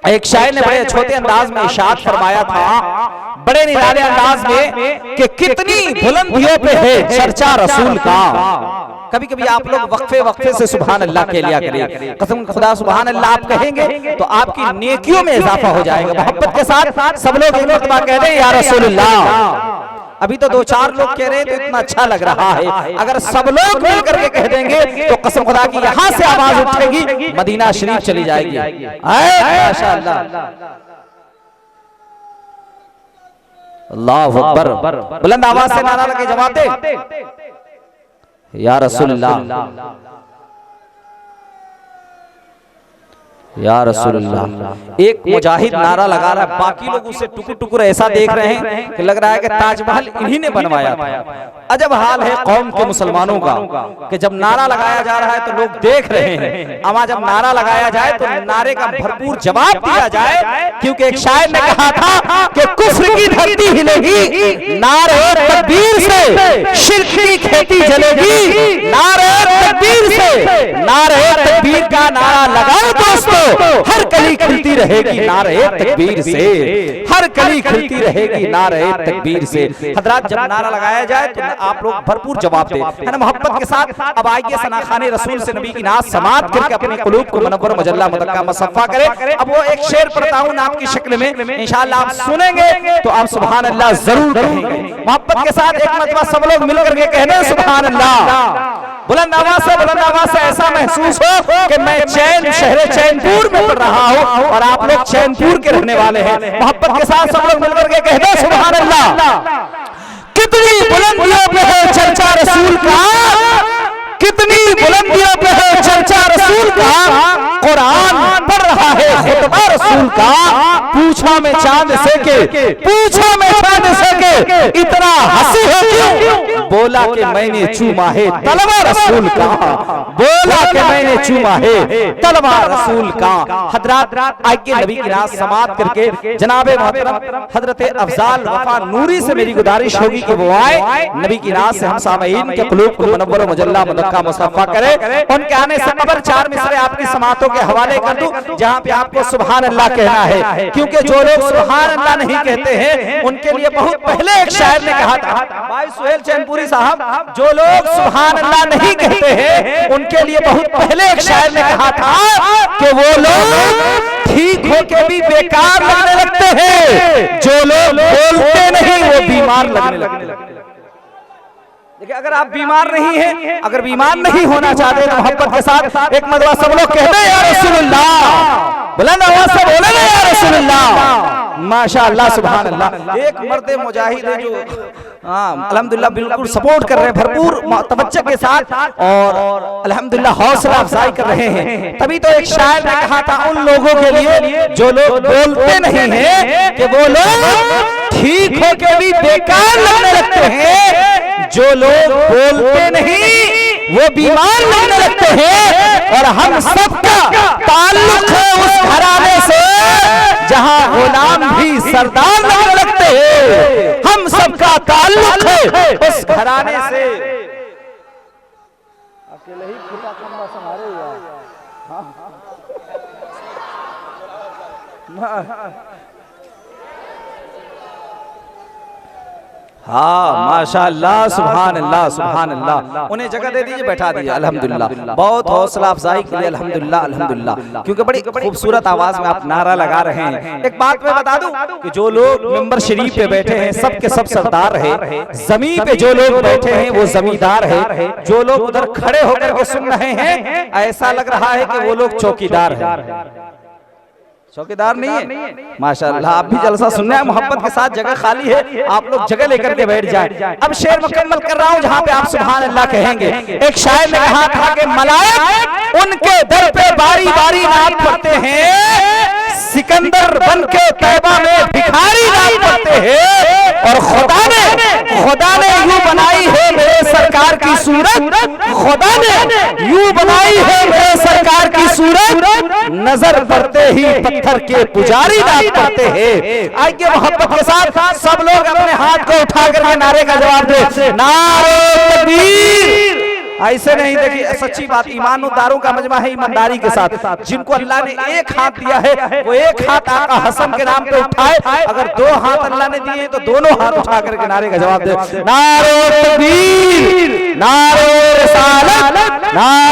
एक शायर ने बड़े छोटे अंदाज में इरशाद फरमाया था, बड़े निराले अंदाज में, कि कितनी बुलंदियों पे है चर्चा रसूल का। कभी कभी आप लोग वक्फे वक्फे से सुभान अल्लाह कह लिया करिए, कसम खुदा सुभान अल्लाह आप कहेंगे तो आपकी नेकियों में इजाफा हो जाएगा। मोहब्बत के साथ सब लोग एक मरतबा कह दें या रसूलुल्लाह। अभी तो 2-4 लोग कह रहे हैं तो इतना अच्छा लग रहा है, अगर सब लोग मिल करके कह देंगे तो कसम खुदा की यहाँ से आवाज उठेगी, मदीना शरीफ चली जाएगी। माशाअल्लाह, अल्लाहु अकबर। बुलंद आवाज से नारा लगे जवाब दे या रसूलुल्लाह, या रसूलुल्लाह। एक मुजाहिद नारा लगा रहा है, बाकी लोग उसे टुकुर टुकुर ऐसा देख रहे हैं कि लग रहा है कि ताजमहल इन्हीं ने बनवाया था। अजब हाल है कौम के मुसलमानों का कि जब नारा लगाया जा रहा है तो लोग देख रहे हैं, अमा जब नारा लगाया जाए तो नारे का भरपूर जवाब दिया जाए। क्योंकि एक शायर ने कहा था कि कुफ्र की धरती हिलेगी नारे तकबीर से, शिर्क की खेती जलेगी नारे तकबीर से। नारे तकबीर का नारा लगाओ दोस्तों, हर कली खिलती रहेगी नारे तकबीर से, हर कली खिलती रहेगी नारे तकबीर से। हजरात जब नारा लगाया जाए तो आप लोग भरपूर जवाब दें, है ना, मोहब्बत के साथ। अब आइए सनाखाने रसूल से नबी की नात समात करके अपने कुलूब को मुनव्वर मजल्ला मुदक्का मुसफ़ा करें। अब वो एक शेर पढ़ता हूं नाम की शक्ल में, इंशाअल्लाह आप सुनेंगे तो आप सुभान अल्लाह जरूर कहेंगे। मोहब्बत के साथ एक मरतबा सब लोग मिलकर के कहना सुभान अल्लाह। बुलंद आवाज से ऐसा महसूस हो कि मैं चैन शहर चैनपुर में पढ़ रहा हूँ और आप लोग चैनपुर के रहने वाले हैं। मोहब्बत के साथ सब लोग मिलकर के कहना सुभान अल्लाह। कितनी बुलंदियों पे है चर्चा रसूल का, कितनी बुलंदियों पे है चर्चा रसूल का। कुरान पढ़ रहा है खुतबा रसूल का, पूछा में चांद से के, पूछा में चांद से के, इतना हंसी है क्यों? बोला कि मैंने चूमा है तलवा रसूल का, बोला कि मैंने चूमा है तलवा रसूल का। हजरात आगे नबी की नात समात करके जनाबे मोहतरम हजरत अफजाल वफा नूरी से मेरी गुजारिश होगी कि वो आए, नबी की नात से हम सामईन के कुलूब को मुनव्वर मजल्ला मुदक्का मुसफ़ा करे। उनके आने से कबर 4 मिसरे आपकी समातों के हवाले कर दूं जहां पे आपको सुभान अल्लाह कहना है। क्योंकि जो लोग सुभान अल्लाह नहीं कहते हैं उनके लिए बहुत पहले एक शायर ने कहा था, भाई सुहेल चैनपुरी साहब, जो लोग सुभान अल्लाह नहीं कहते हैं उनके लिए बहुत पहले एक शायर ने कहा था कि वो लोग ठीक होके भी बेकार लगने लगते हैं, जो लोग बोलते नहीं वो बीमार लगने लगते हैं। देखिए अगर आप बीमार नहीं हैं, अगर बीमार नहीं होना चाहते तो मोहब्बत के साथ एक मरतबा सब लोग कहते हैं या रसूलुल्लाह, बुलंद आवाज से बोले ना या रसूलुल्लाह। माशाअल्लाह सुभान अल्लाह। एक मर्द मुजाहिद है जो अल्हम्दुलिल्लाह बिल्कुल सपोर्ट कर रहे हैं भरपूर तवज्जो के साथ और अल्हम्दुलिल्लाह हौसला अफजाई कर रहे हैं। तभी तो एक शायर ने कहा था उन लोगों के लिए जो लोग बोलते नहीं हैं कि वो लोग ठीक होके भी बेकार लगने लगते हैं, जो लोग बोलते नहीं वो बीमार लगने लगते हैं। और हम सबका ताल्लुक है उस घराने से जहां गुलाम भी सरदार लगने लगते हैं, हम सबका ताल्लुक है उस घराने से। अकेले ही खुदा खंबा संभाले हाँ माशाअल्लाह सुभान अल्लाह सुभान अल्लाह। उन्हें जगह दे दीजिए, बैठा दीजिए। अल्हम्दुलिल्लाह बहुत हौसला अफजाई के लिए अल्हम्दुलिल्लाह अल्हम्दुलिल्लाह, क्योंकि बड़ी खूबसूरत आवाज में आप नारा लगा रहे हैं। एक बात मैं बता दूं कि जो लोग मिंबर शरीफ पे बैठे हैं सब के सब सरदार है, जमीन पे जो लोग बैठे हैं वो जमींदार है, जो लोग उधर खड़े होकर के सुन रहे हैं ऐसा लग रहा है कि वो लोग चौकीदार है। चौकीदार नहीं है माशाअल्लाह। आप भी जलसा सुनना है, मोहब्बत के साथ जगह खाली है, आप लोग जगह लेकर के बैठ जाए। अब शेर मुकम्मल कर रहा हूँ जहाँ पे आप सुभान अल्लाह कहेंगे। एक शायर ने कहा था कि मलाइक उनके दर पे बारी बारी नात पढ़ते हैं, सिकंदर बन के तैबा में भिखारी नात पढ़ते हैं, और खुदा ने यूं बनाई है मेरे सरकार की सूरत, खुदा ने यूं बनाई है मेरे सरकार की सूरत, नजर पड़ते ही पत्थर के पुजारी नात पढ़ते हैं। आइए मोहब्बत के साथ सब लोग अपने हाथ को उठा करके नारे का जवाब दे, नारे तकबीर, ऐसे नहीं। देखिए सच्ची बात, ईमानदारों का मजमा है ईमानदारी के साथ। जिनको अल्लाह ने एक हाथ दिया है वो एक हाथ आका हसन के नाम पे उठाए। अगर दो हाथ अल्लाह ने दिए तो दोनों हाथ उठा करके नारे का जवाब दे। नारे तकबीर, नारे रिसालत, नारे